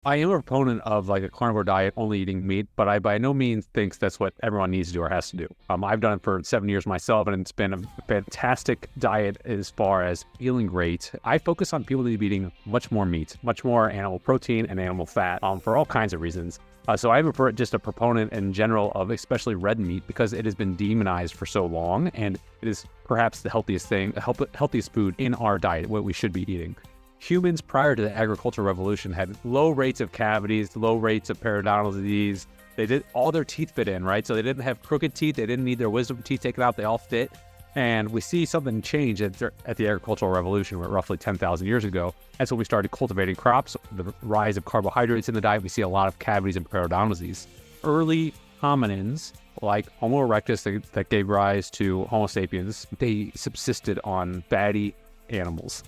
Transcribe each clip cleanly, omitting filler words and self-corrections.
I am a proponent of like a carnivore diet, only eating meat, but I by no means thinks that's what everyone needs to do or has to do. I've done it for 7 years myself, and it's been a fantastic diet as far as feeling great. I focus on people that be eating much more meat, much more animal protein and animal fat, for all kinds of reasons. So I'm just a proponent in general of especially red meat because it has been demonized for so long, and it is perhaps the healthiest thing, healthiest food in our diet, what we should be eating. Humans prior to the agricultural revolution had low rates of cavities, low rates of periodontal disease. They did all their teeth fit in, right? So they didn't have crooked teeth. They didn't need their wisdom teeth taken out. They all fit. And we see something change at the agricultural revolution, roughly 10,000 years ago. That's when we started cultivating crops, the rise of carbohydrates in the diet. We see a lot of cavities and periodontal disease. Early hominins, like Homo erectus, that gave rise to Homo sapiens, they subsisted on fatty animals.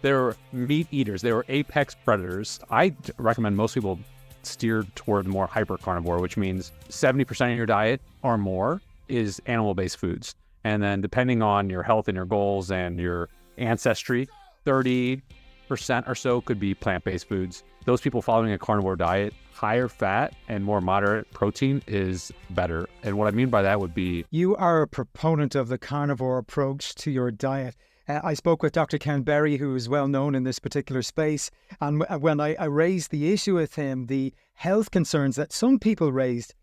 They were meat eaters. They were apex predators. I recommend most people steer toward more hyper carnivore, which means 70% of your diet or more is animal-based foods. And then depending on your health and your goals and your ancestry, 30% or so could be plant-based foods. Those people following a carnivore diet, higher fat and more moderate protein is better. And what I mean by that would be... You are a proponent of the carnivore approach to your diet. I spoke with Dr. Ken Berry, who is well known in this particular space. And when I raised the issue with him, the health concerns that some people raised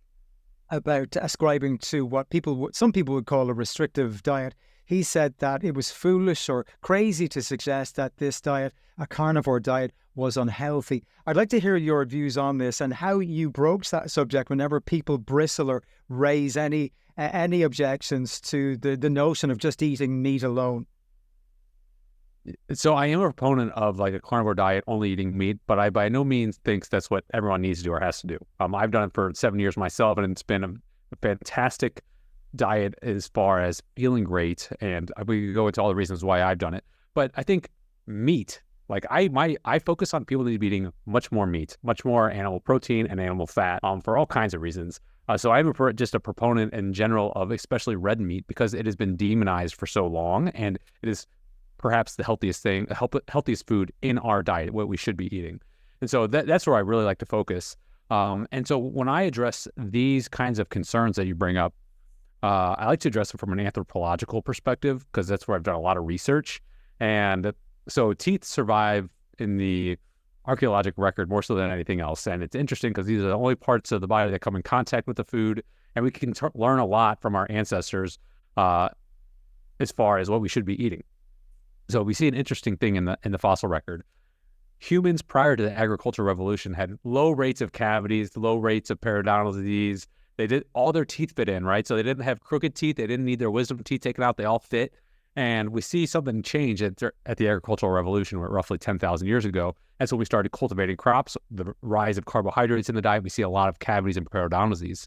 about ascribing to what some people would call a restrictive diet, he said that it was foolish or crazy to suggest that this diet, a carnivore diet, was unhealthy. I'd like to hear your views on this and how you broach that subject whenever people bristle or raise any objections to the notion of just eating meat alone. So I am a proponent of like a carnivore diet, only eating meat, but I by no means thinks that's what everyone needs to do or has to do. I've done it for 7 years myself, and it's been a fantastic diet as far as feeling great. And we could go into all the reasons why I've done it. But I think meat, like I focus on people that be eating much more meat, much more animal protein and animal fat, for all kinds of reasons. So I'm just a proponent in general of especially red meat because it has been demonized for so long, and it is perhaps the healthiest food in our diet, what we should be eating. And so that's where I really like to focus. And so when I address these kinds of concerns that you bring up, I like to address them from an anthropological perspective because that's where I've done a lot of research. And so teeth survive in the archaeologic record more so than anything else. And it's interesting because these are the only parts of the body that come in contact with the food. And we can learn a lot from our ancestors as far as what we should be eating. So we see an interesting thing in the fossil record. Humans prior to the agricultural revolution had low rates of cavities, low rates of periodontal disease. They did all their teeth fit in, right? So they didn't have crooked teeth. They didn't need their wisdom teeth taken out. They all fit. And we see something change at the agricultural revolution, roughly 10,000 years ago. That's when we started cultivating crops, the rise of carbohydrates in the diet. We see a lot of cavities and periodontal disease.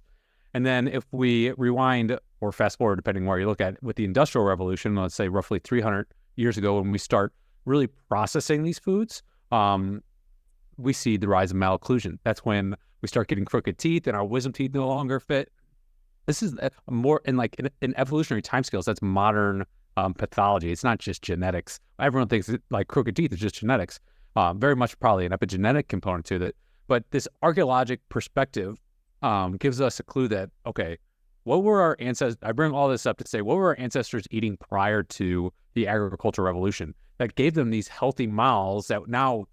And then if we rewind or fast forward, depending where you look at, with the industrial revolution, let's say roughly 300 years ago, when we start really processing these foods, we see the rise of malocclusion. That's when we start getting crooked teeth and our wisdom teeth no longer fit. This is more in evolutionary timescales. That's modern pathology. It's not just genetics. Everyone thinks like crooked teeth is just genetics. Very much probably an epigenetic component to it. But this archaeologic perspective gives us a clue that, okay, what were our ancestors? I bring all this up to say, what were our ancestors eating prior to the agricultural revolution that gave them these healthy mouths that now,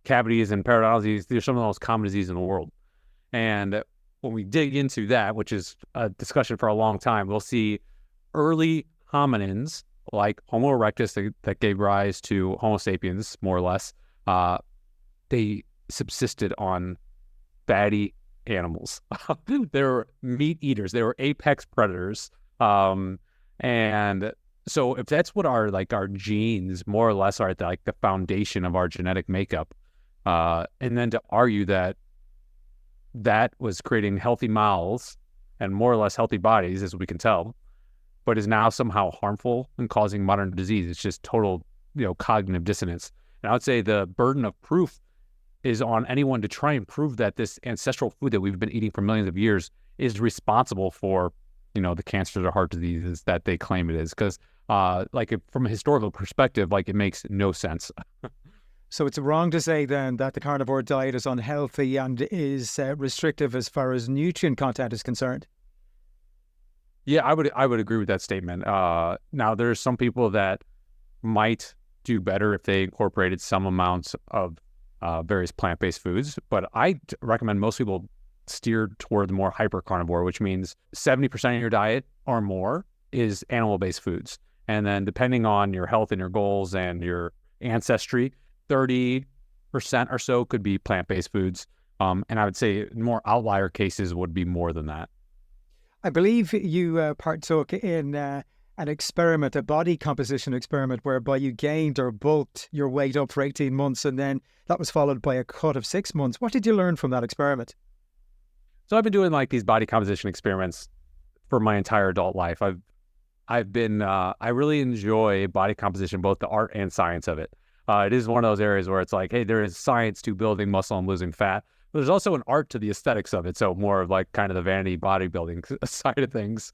cavities and periodontal disease, these are some of the most common diseases in the world. And when we dig into that, which is a discussion for a long time, we'll see early hominins like Homo erectus that gave rise to Homo sapiens, more or less. They subsisted on fatty animals. They were meat eaters. They were apex predators. And so if that's what our genes more or less are at the foundation of our genetic makeup, and then to argue that was creating healthy mouths and more or less healthy bodies, as we can tell, but is now somehow harmful and causing modern disease. It's just total, cognitive dissonance. And I would say the burden of proof is on anyone to try and prove that this ancestral food that we've been eating for millions of years is responsible for, the cancers or heart diseases that they claim it is. Because, from a historical perspective, it makes no sense. So it's wrong to say then that the carnivore diet is unhealthy and is restrictive as far as nutrient content is concerned. Yeah, I would agree with that statement. Now there's some people that might do better if they incorporated some amounts of various plant-based foods, but I recommend most people steer toward the more hyper carnivore, which means 70% of your diet or more is animal-based foods. And then depending on your health and your goals and your ancestry, 30% or so could be plant-based foods. And I would say more outlier cases would be more than that. I believe you partook in an experiment, a body composition experiment, whereby you gained or bulked your weight up for 18 months, and then that was followed by a cut of 6 months. What did you learn from that experiment? So I've been doing like these body composition experiments for my entire adult life. I've been I really enjoy body composition, both the art and science of it. It is one of those areas where it's like, hey, there is science to building muscle and losing fat. But there's also an art to the aesthetics of it. So more of like kind of the vanity bodybuilding side of things.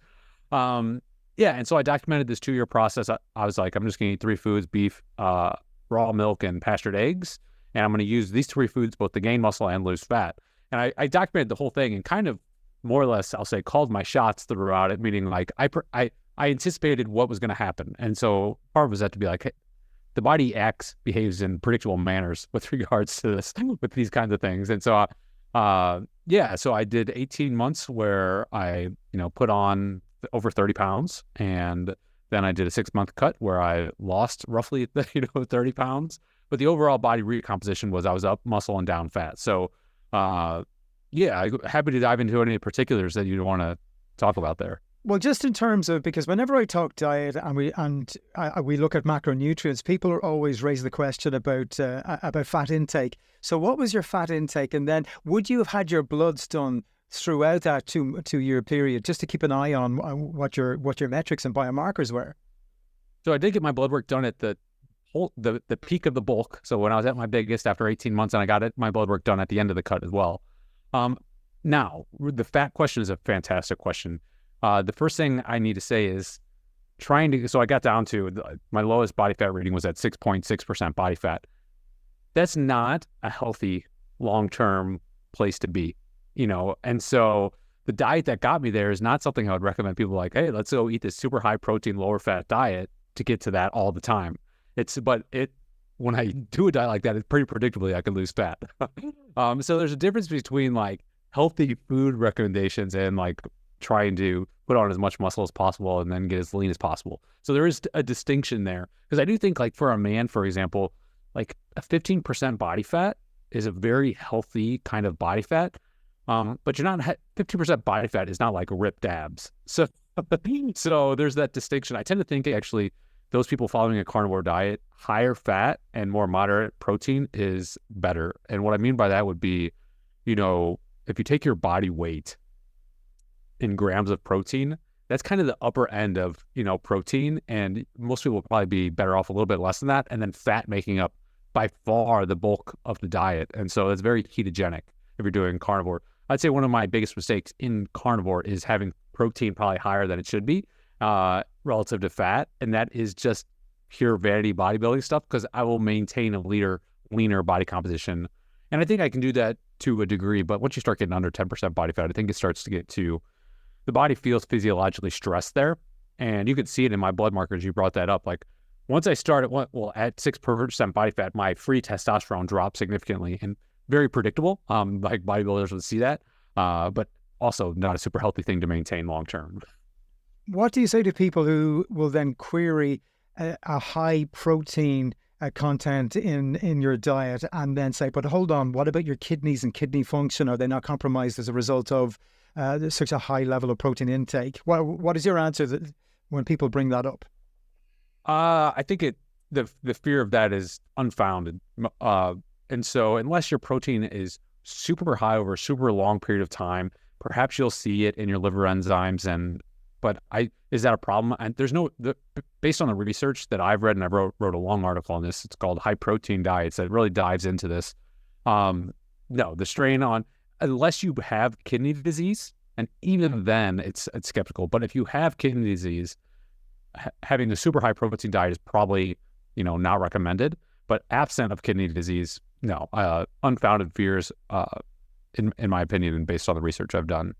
Yeah, and so I documented this 2-year process. I was like, I'm just going to eat 3 foods: beef, raw milk, and pastured eggs. And I'm going to use these 3 foods both to gain muscle and lose fat. And I documented the whole thing and kind of more or less, I'll say, called my shots throughout it, meaning like I anticipated what was going to happen. And so part of it was that to be like, hey, the body behaves in predictable manners with regards to this, with these kinds of things. And so, yeah, so I did 18 months where I, put on over 30 pounds. And then I did a 6-month cut where I lost roughly, 30 pounds. But the overall body recomposition was I was up muscle and down fat. So, yeah, I'm happy to dive into any particulars that you want to talk about there. Well, just in terms of, because whenever I talk diet and we look at macronutrients, people are always raise the question about fat intake. So what was your fat intake? And then would you have had your bloods done throughout that 2-year period, just to keep an eye on what your metrics and biomarkers were? So I did get my blood work done at the peak of the bulk. So when I was at my biggest after 18 months, and I got my blood work done at the end of the cut as well. Now, the fat question is a fantastic question. The first thing I need to say is so I got down to my lowest body fat reading was at 6.6% body fat. That's not a healthy long-term place to be, and so the diet that got me there is not something I would recommend people like, hey, let's go eat this super high protein, lower fat diet to get to that all the time. When I do a diet like that, it's pretty predictably I can lose fat. So there's a difference between like healthy food recommendations and like trying to put on as much muscle as possible and then get as lean as possible. So there is a distinction there, because I do think like for a man, for example, like a 15% body fat is a very healthy kind of body fat. But 15% body fat is not like ripped abs. So there's that distinction. I tend to think actually those people following a carnivore diet, higher fat and more moderate protein is better. And what I mean by that would be, if you take your body weight in grams of protein, that's kind of the upper end of, protein. And most people will probably be better off a little bit less than that. And then fat making up by far the bulk of the diet. And so it's very ketogenic if you're doing carnivore. I'd say one of my biggest mistakes in carnivore is having protein probably higher than it should be relative to fat. And that is just pure vanity bodybuilding stuff, because I will maintain a leaner body composition. And I think I can do that to a degree. But once you start getting under 10% body fat, I think it starts to get to the body feels physiologically stressed there. And you could see it in my blood markers. You brought that up. Like once I started, at 6% body fat, my free testosterone dropped significantly and very predictable. Like bodybuilders would see that, but also not a super healthy thing to maintain long term. What do you say to people who will then query a high protein content in your diet and then say, but hold on, what about your kidneys and kidney function? Are they not compromised as a result of such a high level of protein intake? What is your answer when people bring that up? I think the fear of that is unfounded. And so unless your protein is super high over a super long period of time, perhaps you'll see it in your liver enzymes. But is that a problem? And there's based on the research that I've read, and I wrote a long article on this, it's called High Protein Diets, that really dives into this. No, the strain on, unless you have kidney disease, and even then it's skeptical. But if you have kidney disease, having a super high protein diet is probably, not recommended. But absent of kidney disease, no, unfounded fears, in my opinion, and based on the research I've done.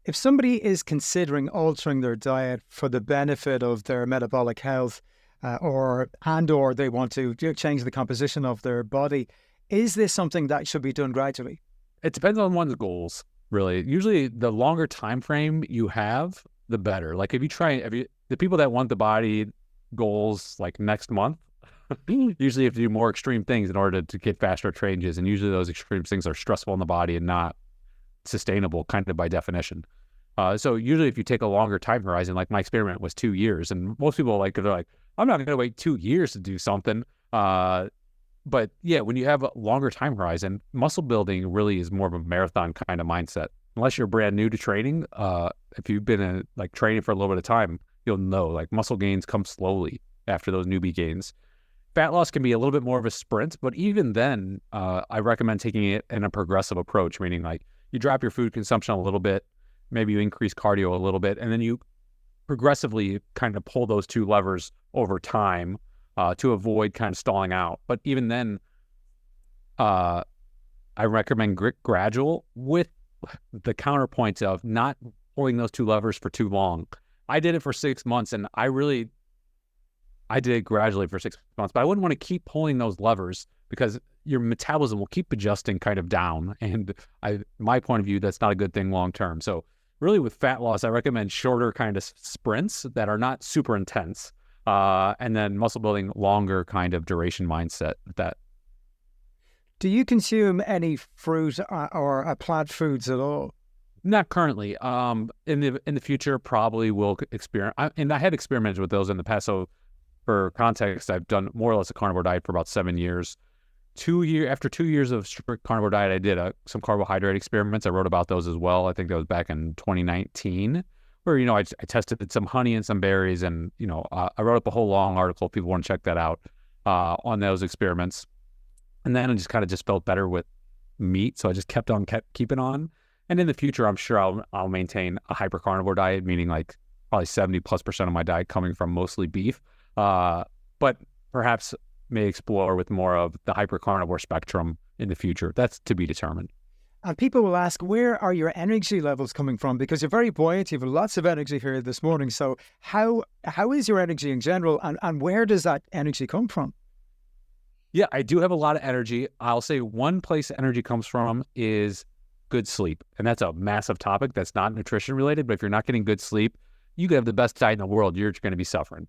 If somebody is considering altering their diet for the benefit of their metabolic health, or they want to change the composition of their body, is this something that should be done gradually? It depends on one's goals, really. Usually, the longer time frame you have, the better. Like the people that want the body goals like next month, usually have to do more extreme things in order to get faster changes, and usually those extreme things are stressful in the body and not sustainable, kind of by definition. So usually if you take a longer time horizon, like my experiment was 2 years, and most people they're like, I'm not going to wait 2 years to do something. But yeah, when you have a longer time horizon, muscle building really is more of a marathon kind of mindset. Unless you're brand new to training, if you've been training for a little bit of time, you'll know like muscle gains come slowly after those newbie gains. Fat loss can be a little bit more of a sprint, but even then, I recommend taking it in a progressive approach, meaning like you drop your food consumption a little bit, maybe you increase cardio a little bit, and then you progressively kind of pull those two levers over time to avoid kind of stalling out. But even then, I recommend gradual with the counterpoint of not pulling those two levers for too long. I did it for 6 months, and I did it gradually for 6 months, but I wouldn't want to keep pulling those levers because your metabolism will keep adjusting kind of down. And my point of view, that's not a good thing long term. So really with fat loss, I recommend shorter kind of sprints that are not super intense. And then muscle building, longer kind of duration mindset with that. Do you consume any fruit or plant foods at all? Not currently. In the future, probably will experiment. And I have experimented with those in the past. So for context, I've done more or less a carnivore diet for about 7 years. After 2 years of strict carnivore diet, I did some carbohydrate experiments. I wrote about those as well. I think that was back in 2019, where I tested some honey and some berries, and I wrote up a whole long article. If people want to check that out on those experiments. And then I just felt better with meat, so I just kept keeping on. And in the future, I'm sure I'll maintain a hyper carnivore diet, meaning like probably 70+% of my diet coming from mostly beef. But perhaps may explore with more of the hyper carnivore spectrum in the future. That's to be determined. And people will ask, where are your energy levels coming from? Because you're very buoyant, you have lots of energy here this morning. So how is your energy in general, and where does that energy come from? Yeah, I do have a lot of energy. I'll say one place energy comes from is good sleep. And that's a massive topic that's not nutrition related, but if you're not getting good sleep, you could have the best diet in the world, you're going to be suffering.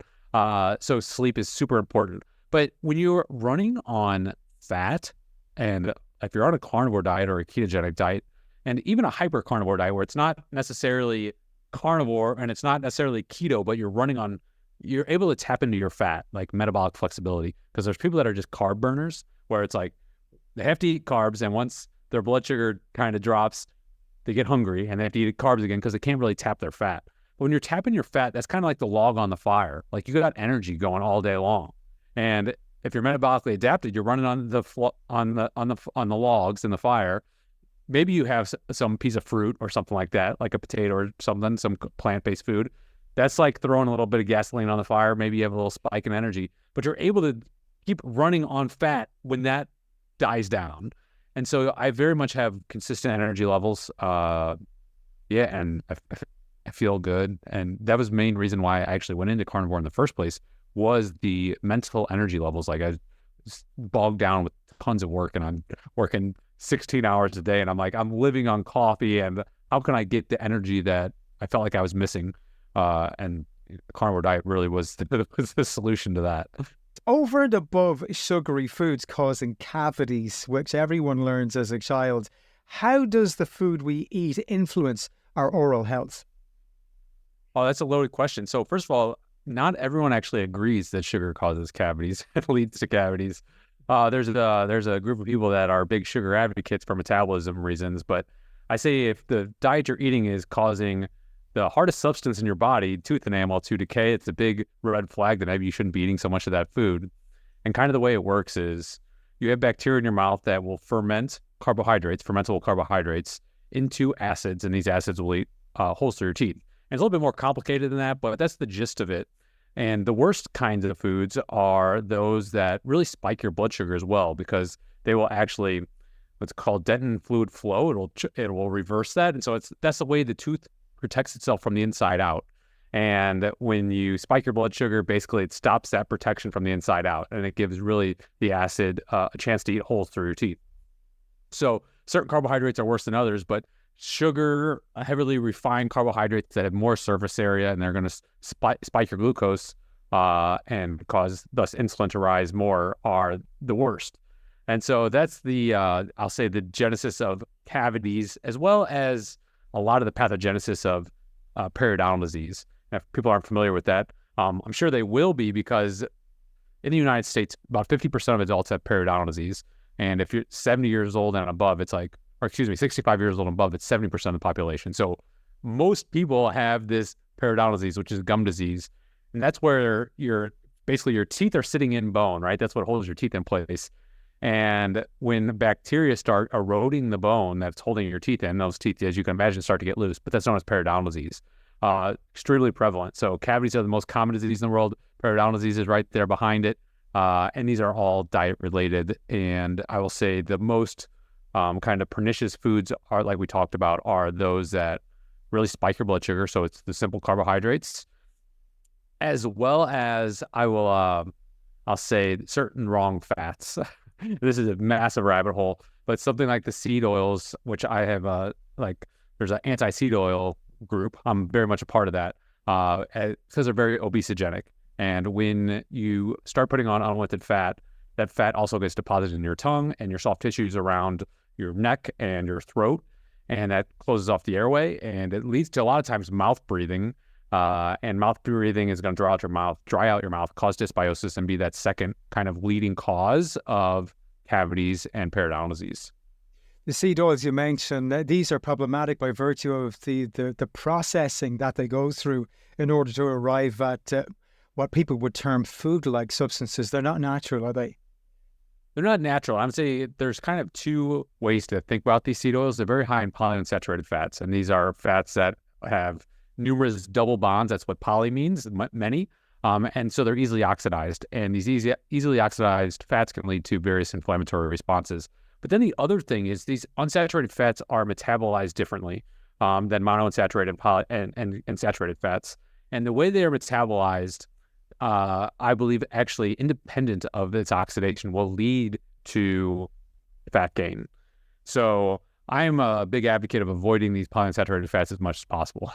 So sleep is super important. But when you're running on fat, and if you're on a carnivore diet or a ketogenic diet, and even a hyper carnivore diet where it's not necessarily carnivore and it's not necessarily keto, but you're able to tap into your fat, like metabolic flexibility. Because there's people that are just carb burners, where it's like they have to eat carbs, and once their blood sugar kind of drops, they get hungry and they have to eat carbs again because they can't really tap their fat. But when you're tapping your fat, that's kind of like the log on the fire. Like you got energy going all day long. And if you're metabolically adapted, you're running on the logs in the fire. Maybe you have some piece of fruit or something like that, like a potato or something, some plant-based food. That's like throwing a little bit of gasoline on the fire. Maybe you have a little spike in energy, but you're able to keep running on fat when that dies down. And so I very much have consistent energy levels. And I feel good. And that was the main reason why I actually went into carnivore in the first place, was the mental energy levels. Like I was bogged down with tons of work, and I'm working 16 hours a day, and I'm living on coffee, and how can I get the energy that I felt like I was missing? And the carnivore diet really was the solution to that. Over and above sugary foods causing cavities, which everyone learns as a child, how does the food we eat influence our oral health? Oh, that's a loaded question. So first of all, not everyone actually agrees that sugar causes cavities and leads to cavities. There's a group of people that are big sugar advocates for metabolism reasons, but I say if the diet you're eating is causing the hardest substance in your body, tooth enamel, to decay, it's a big red flag that maybe you shouldn't be eating so much of that food. And kind of the way it works is you have bacteria in your mouth that will ferment fermentable carbohydrates into acids, and these acids will eat holes through your teeth. And it's a little bit more complicated than that, but that's the gist of it. And the worst kinds of foods are those that really spike your blood sugar as well, because they will actually, what's called dentin fluid flow, it will reverse that. And so that's the way the tooth protects itself from the inside out. And when you spike your blood sugar, basically it stops that protection from the inside out, and it gives really the acid a chance to eat holes through your teeth. So certain carbohydrates are worse than others, but sugar, heavily refined carbohydrates that have more surface area, and they're going to spike your glucose and cause thus insulin to rise more, are the worst. And so that's I'll say the genesis of cavities, as well as a lot of the pathogenesis of periodontal disease. If people aren't familiar with that, I'm sure they will be, because in the United States, about 50% of adults have periodontal disease. And if you're 70 years old and above, 65 years old and above, it's 70% of the population. So most people have this periodontal disease, which is gum disease. And that's where your teeth are sitting in bone, right? That's what holds your teeth in place. And when bacteria start eroding the bone that's holding your teeth in, those teeth, as you can imagine, start to get loose. But that's known as periodontal disease. Extremely prevalent. So cavities are the most common disease in the world. Periodontal disease is right there behind it. And these are all diet related. And I will say the most kind of pernicious foods are, like we talked about, are those that really spike your blood sugar. So it's the simple carbohydrates, as well as I'll say certain wrong fats. This is a massive rabbit hole, but something like the seed oils, which I have there's an anti-seed oil group. I'm very much a part of that because they're very obesogenic. And when you start putting on unwanted fat, that fat also gets deposited in your tongue and your soft tissues around your neck and your throat, and that closes off the airway, and it leads to a lot of times mouth breathing. And mouth breathing is going to dry out your mouth, cause dysbiosis, and be that second kind of leading cause of cavities and periodontal disease. The seed oils you mentioned, these are problematic by virtue of the processing that they go through in order to arrive at what people would term food-like substances. They're not natural, are they? They're not natural. I'm saying there's kind of two ways to think about these seed oils. They're very high in polyunsaturated fats, and these are fats that have numerous double bonds. That's what poly means, many. And so they're easily oxidized, and these easily oxidized fats can lead to various inflammatory responses. But then the other thing is these unsaturated fats are metabolized differently than monounsaturated and saturated fats. And the way they are metabolized, I believe, actually independent of its oxidation, will lead to fat gain. So I'm a big advocate of avoiding these polyunsaturated fats as much as possible.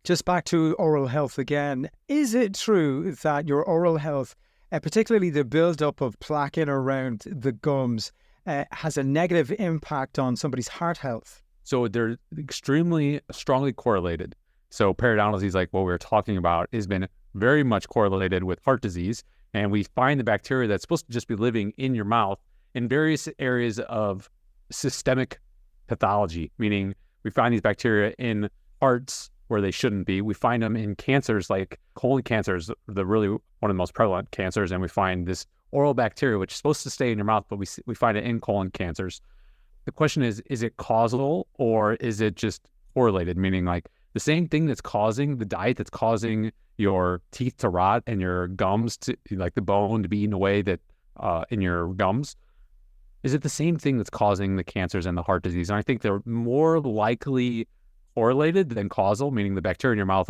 Just back to oral health again. Is it true that your oral health, particularly the buildup of plaque in around the gums, has a negative impact on somebody's heart health? So they're extremely strongly correlated. So periodontal disease, like what we were talking about, has been very much correlated with heart disease. And we find the bacteria that's supposed to just be living in your mouth in various areas of systemic pathology, meaning we find these bacteria in hearts where they shouldn't be. We find them in cancers like colon cancers, the really one of the most prevalent cancers. And we find this oral bacteria, which is supposed to stay in your mouth, but we find it in colon cancers. The question is it causal, or is it just correlated? Meaning like the same thing that's causing the diet that's causing your teeth to rot and your gums to, like the bone to be eaten away that in your gums, is it the same thing that's causing the cancers and the heart disease? And I think they're more likely correlated than causal, meaning the bacteria in your mouth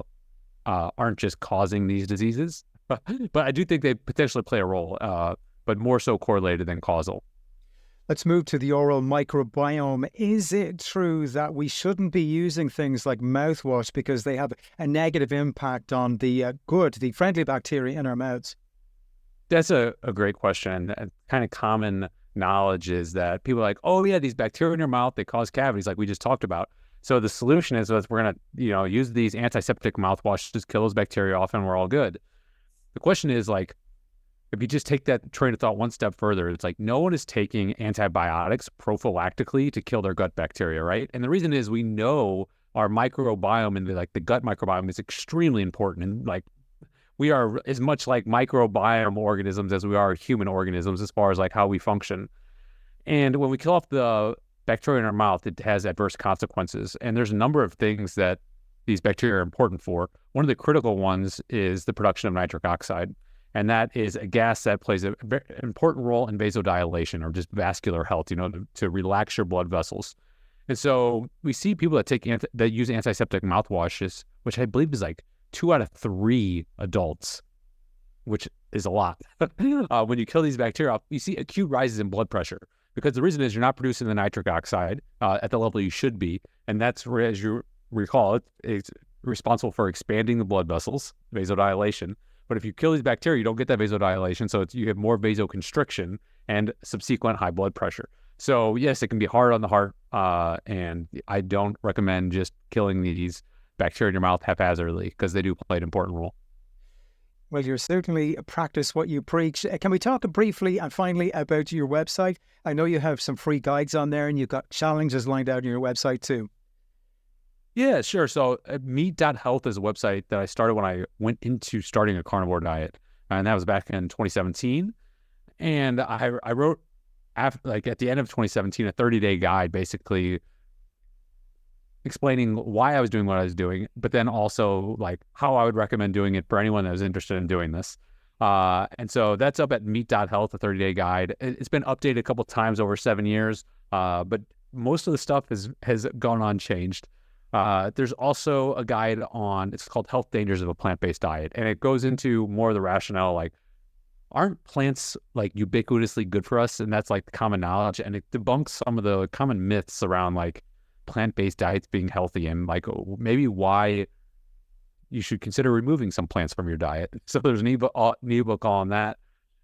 aren't just causing these diseases. But I do think they potentially play a role, but more so correlated than causal. Let's move to the oral microbiome. Is it true that we shouldn't be using things like mouthwash because they have a negative impact on the friendly bacteria in our mouths? That's a great question. And kind of common knowledge is that people are like, oh yeah, these bacteria in your mouth, they cause cavities like we just talked about. So the solution is we're going to, use these antiseptic mouthwashes, just kill those bacteria off and we're all good. The question is like, if you just take that train of thought one step further, it's like no one is taking antibiotics prophylactically to kill their gut bacteria, right? And the reason is we know our microbiome and the gut microbiome is extremely important. And like we are as much like microbiome organisms as we are human organisms as far as like how we function. And when we kill off the bacteria in our mouth, it has adverse consequences. And there's a number of things that these bacteria are important for. One of the critical ones is the production of nitric oxide. And that is a gas that plays an important role in vasodilation, or just vascular health, to relax your blood vessels. And so we see people that use antiseptic mouthwashes, which I believe is like 2 out of 3 adults, which is a lot. When you kill these bacteria, you see acute rises in blood pressure, because the reason is you're not producing the nitric oxide at the level you should be. And that's where, as you recall, it's responsible for expanding the blood vessels, vasodilation. But if you kill these bacteria, you don't get that vasodilation. So you have more vasoconstriction and subsequent high blood pressure. So yes, it can be hard on the heart. And I don't recommend just killing these bacteria in your mouth haphazardly, because they do play an important role. Well, you're certainly practice what you preach. Can we talk briefly and finally about your website? I know you have some free guides on there, and you've got challenges lined out on your website too. Yeah, sure. So meat.health is a website that I started when I went into starting a carnivore diet. And that was back in 2017. And I wrote, at the end of 2017, a 30-day guide, basically explaining why I was doing what I was doing, but then also like how I would recommend doing it for anyone that was interested in doing this. And so that's up at meat.health, a 30-day guide. It's been updated a couple of times over 7 years, but most of the stuff has gone unchanged. There's also a guide it's called Health Dangers of a Plant-Based Diet. And it goes into more of the rationale, like, aren't plants like ubiquitously good for us? And that's like the common knowledge. And it debunks some of the common myths around like plant-based diets being healthy, and like maybe why you should consider removing some plants from your diet. So there's an ebook on that.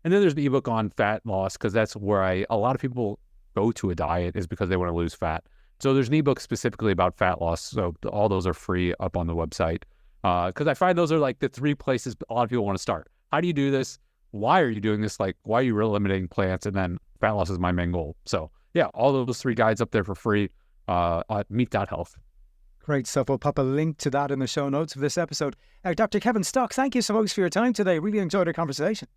And then there's an ebook on fat loss, because that's where a lot of people go to a diet is because they want to lose fat. So there's an ebook specifically about fat loss. So all those are free up on the website. Because I find those are like the 3 places a lot of people want to start. How do you do this? Why are you doing this? Like, why are you really limiting plants? And then fat loss is my main goal. So yeah, all those 3 guides up there for free at meat.health. Great stuff. We'll pop a link to that in the show notes of this episode. Dr. Kevin Stock, thank you so much for your time today. Really enjoyed our conversation.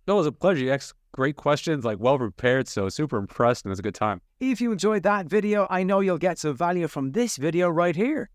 It was a pleasure. You asked great questions, like well prepared. So super impressed, and it was a good time. If you enjoyed that video, I know you'll get some value from this video right here.